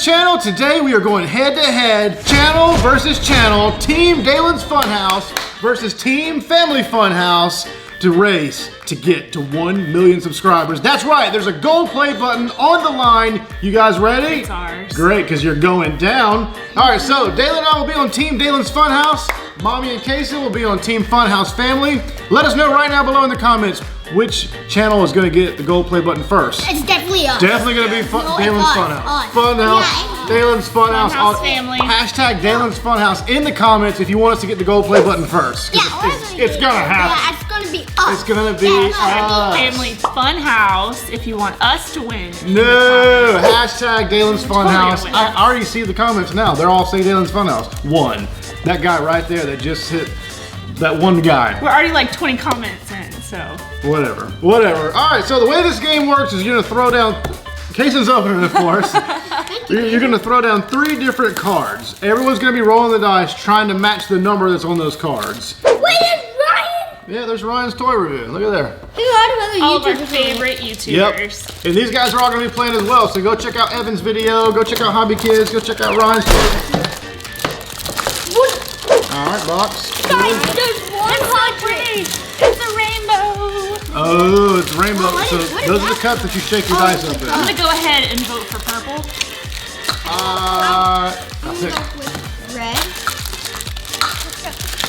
channel. Today we are going head to head, channel versus channel, Team Daylin's Funhouse versus Team Family Funhouse to race to get to 1 million subscribers. That's right, there's a gold play button on the line. You guys ready? It's ours. Great, because you're going down. All right, so Daylin and I will be on Team Daylin's Funhouse. Mommy and Casey will be on Team Funhouse Family. Let us know right now below in the comments which channel is going to get the gold play button first. It's definitely us. Definitely going to be Daylin's Funhouse. Funhouse, Daylin's Funhouse. Funhouse Family. Hashtag Daylin's Funhouse in the comments if you want us to get the gold play button first. Yeah, it's going to happen. Yeah, it's going to be us. It's going to be us. Family Funhouse if you want us to win. No, hashtag Daylin's Funhouse. Totally I already see the comments now. They're all saying Daylin's Funhouse. One. That guy right there that just hit that one guy. We're already like 20 comments in, so. Whatever. All right, so the way this game works is you're gonna throw down, Casey's opening it, of course. You're gonna throw down 3 different cards. Everyone's gonna be rolling the dice trying to match the number that's on those cards. Wait, there's Ryan! Yeah, there's Ryan's toy review. Look at there. All of our favorite YouTubers. Yep. And these guys are all gonna be playing as well, so go check out Evan's video, go check out Hobby Kids, go check out Ryan's toy. All right, box. Guys, there's 100! It's a rainbow. Oh, it's rainbow. What So is those are the cups that you shake your dice up in. I'm gonna go ahead and vote for purple. I think Red.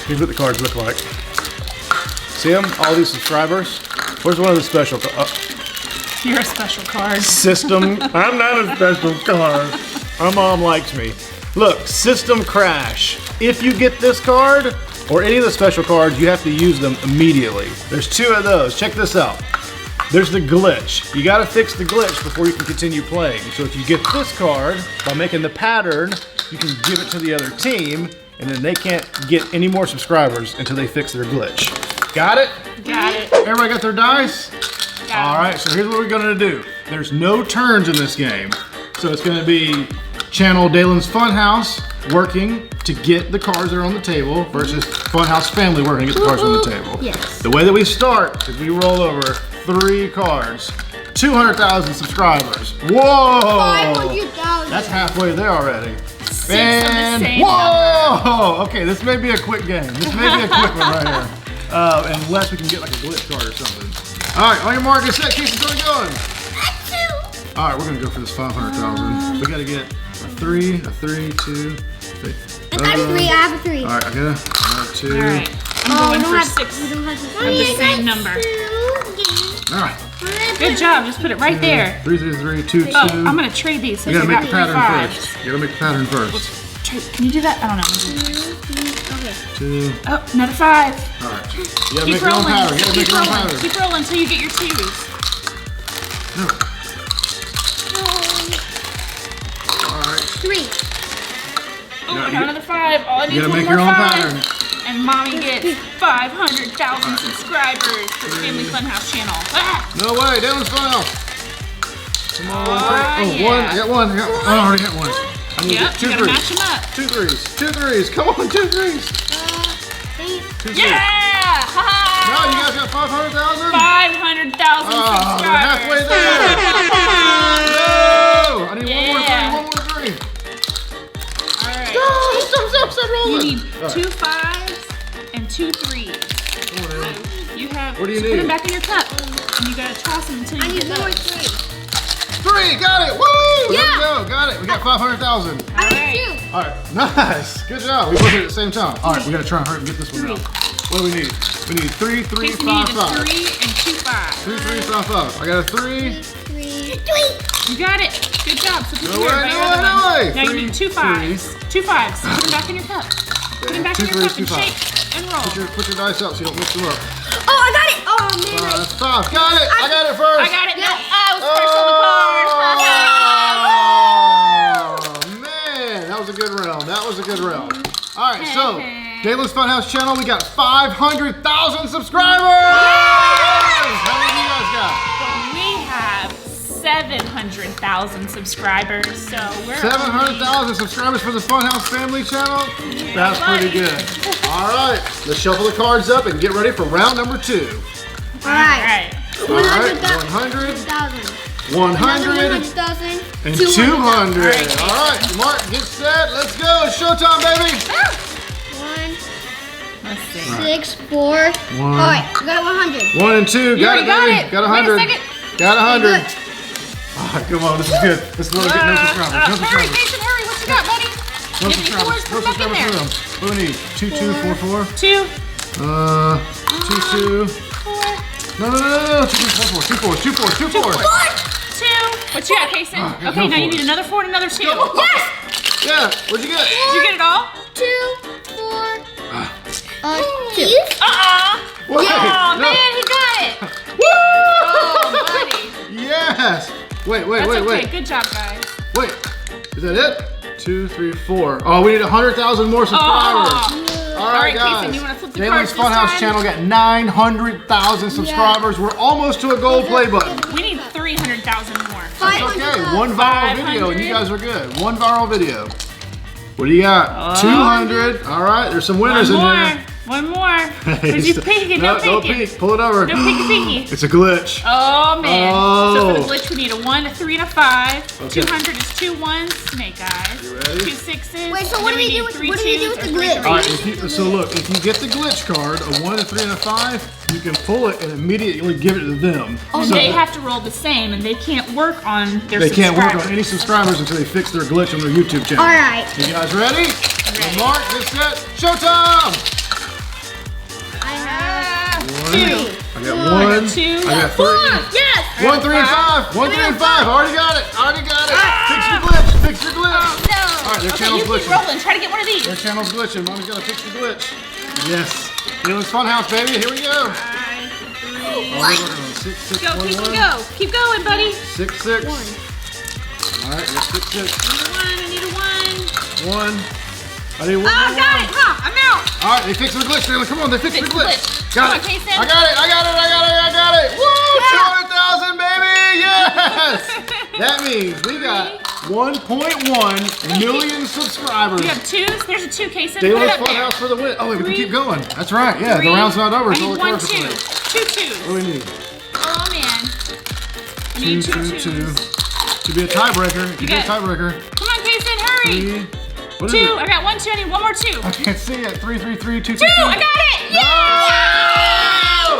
here's what the cards look like. See them? All these subscribers. Where's one of the special cards? You're a special card. System. I'm not a special card. My mom likes me. Look, system crash. If you get this card or any of the special cards, you have to use them immediately. There's 2 of those. Check this out. There's the glitch. You gotta fix the glitch before you can continue playing. So if you get this card, by making the pattern, you can give it to the other team, and then they can't get any more subscribers until they fix their glitch. Got it? Got it. Everybody got their dice? Got All right, so here's what we're gonna do. There's no turns in this game. So it's gonna be channel Daylin's Funhouse working to get the cards that are on the table versus Funhouse Family working to get the cards on the table. Yes. The way that we start is we roll over 3 cards. 200,000 subscribers. Whoa! 500,000. That's halfway there already. 6 of the same whoa! Okay, this may be a quick game. This may be a quick one right here. Unless we can get like a glitch card or something. All right, on your mark, get set, Casey's going. All right, we're gonna go for this 500,000. We gotta get a 3, 2, 3. I have a 3, I have a 3. All right, I got a 2. All right. I'm going for 6 of the same number. All right. Good job. Just put it right there. 3, 2, 2. Oh, I'm gonna trade these. You Since gotta you make the got pattern 3 5s. first. You gotta make the pattern first. Can you do that? I don't know. 2. Oh, another 5. All right. You gotta Keep make your own rolling. pattern. You gotta make your own pattern. Keep rolling until you get your 2s. All right. 3. Oh, I got another 5. All I need You is gotta one make more your own 5. pattern. And mommy gets 500,000 subscribers for the Family Funhouse channel. Ah! No way, Daylin's Funhouse. Come on, one. yeah. One. I got one. I already got one. I need Yep, to you get 2 gotta 3s. match them up. 2 3s. 2 3s. Come on, 2 3s. 2 3s. Yeah! Ha No, you guys got 500,000? 500,000 Oh, they're subscribers. halfway there. No! I need one more 3. All right. No, stop You rolling. need 2 5s and 2 3s. You have. What do you so need? Put them back in your cup, and you gotta toss them until you I need get more those. 3. 3, got it. Woo! Yeah. Let's go. Got it. We got 500,000. I Alright. need 2. All right, nice. Good job. We both did it at the same time. All right, we gotta try and hurry and get this one out. What do we need? We need 3 3 Casey 5 needed 5. 3 and 2 5. 3 3 5 5. I got a 3. 3. You got it. Good job. So put No them here way, by no your way, other no one. way. Now you 3 need 2 5s. 2 5s. Put them back in your cup. Put them back in 2 your 3s, cup and 2 shake and roll. Put your dice out so you don't mix them up. Oh, I got it. Oh, man. That's 5. Got it. I got it first. I got it. No, I was first on the card. Oh, man. That was a good round. That was a good round. All right, so Daylin's Funhouse channel, we got 500,000 subscribers. How many of you guys got? We have 700,000 subscribers, so we're 700,000 subscribers for the Funhouse family channel? That's pretty good. All right, let's shuffle the cards up and get ready for round number 2. All right. Alright. All right, 100,000. 100, 100, 100,000. and 200. All right, Mark, get set. Let's go. Showtime, baby. 1, Let's see. 6, 4. One. All right, we got 100. 1 and 2. You already got baby. it. Got Wait a 100. second. Got 100. Good. All right, come on. This is good. This is where we get no subscribers. No Hurry, subscribers. Mason, hurry. What you got, buddy? No Give me fours, subscribers. No put them back in subscribers there. for them. What do we need? 2, 2, 4, 4. 2, 2, 2. 4, No. 2, 2, 4, 4. 2, 4. 2, 4. 2, 4. 2. What you got, Kason? I got Okay, no now you fours. need another 4 and another 2. Yes! Yeah. What'd you get? Did you get it all? 2, 4. 2. Wait, Oh, no. man, he got it. Woo! Oh, buddy. Yes. Wait. That's okay. Good job, guys. Wait. Is that it? 2, 3, 4. Oh, we need 100,000 more subscribers. All right, Kason, guys. you want to flip the cards this Daylinsfunhouse time? channel got 900,000 subscribers. We're almost to a gold play button. We need 300,000 more. It's okay. One viral video and you guys are good. One viral video. What do you got? 200. All right, there's some winners in here. One more. Where's you peeking? No Don't peeking. peek. Pull it over. No peeky. It's a glitch. Oh, man. Oh. So for the glitch, we need a 1, a 3, and a 5. Okay. 200 is 2 ones. Snake eyes. You ready? 2 6s. Wait, so and what then do we need do with- 3 what do we do twos with or the 3 glitch? All right, threes. so look, if you get the glitch card, a 1, a 3, and a 5, you can pull it and immediately give it to them. And So they have to roll the same, and they can't work on their they can't work on subscribers. any subscribers until they fix their glitch on their YouTube channel. All right. You guys ready? Ready. Mark, get set, showtime! I have 1. 2. I got 1. 2. I got 3. Yes! 1, 3, and 5. 1, 3, and 5. Already got it. Already got it. Fix your glitch. Fix your glitch. No. All right, their Okay, channel's you keep glitching. rolling. Try to get one of these. Their channel's glitching. Mommy's gotta fix the glitch. Yes. Daylinsfunhouse, baby. Here we go. 5, 3. Oh, we're working on 6, 6, Go, 1, keep 1. go. Keep going, buddy. 6, 6. All right, we got 6, 6. I need a 1. 1. I need 1. Oh, got it. Huh, I'm out. All right, they fixed the glitch. Taylor. Come on, they fixed the Fix the glitch. glitch. Got Come it. on, Kason. I got it. I got it. I got it. I got it. Woo! 200,000, baby. Yes. That means we got 1.1 million subscribers. You have 2s. There's a 2, Kason. Put it up there. Daylinsfunhouse for the win. Oh, wait, we can 3, keep going. That's right. Yeah, 3. the round's not over. I It's all need the 1, cards 2. are played. 2 twos. What do we need? Oh, man. I 2, need 2 2, twos. 2. Should be a tiebreaker. It could be a got- tiebreaker. Come on, Kason, hurry. 3. What is 2. it? I got 1, 2. I need one more 2. I can't see it. 3, 3, 3, 2, 2, 2. I got it. No!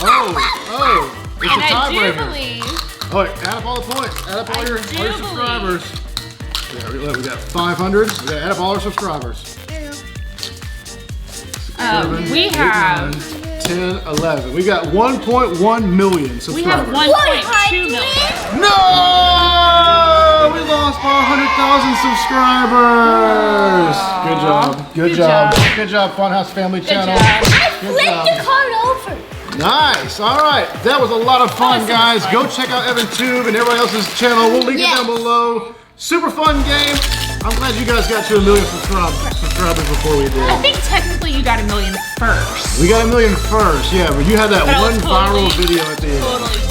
Woo! Oh, it's And a I do tiebreaker. believe. Oh, wait, add up all the points. Add up all I your do subscribers. Yeah, we got 500. We gotta add up all our subscribers. We have 10, 11. We got 1.1 million we subscribers. have 1.2 million. No! We lost by 100,000 subscribers. Good job. Good job. Good job, Funhouse Family Channel. job. Good Flip job. the card over. Nice. All right. That was a lot of fun, Awesome. guys. Go check out EvanTube and everybody else's channel. We'll link it Yes. down below. Super fun game. I'm glad you guys got to 1 million subscribers before we I did. think technically you got 1 million first. We got 1 million first, yeah, but you had that But I was one viral totally- video at the end. Totally taken.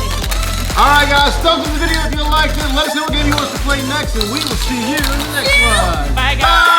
All right, guys, thumbs up the video if you liked it. Let us know what game you want us to play next, and we will see you in the next one. Bye, guys. Bye.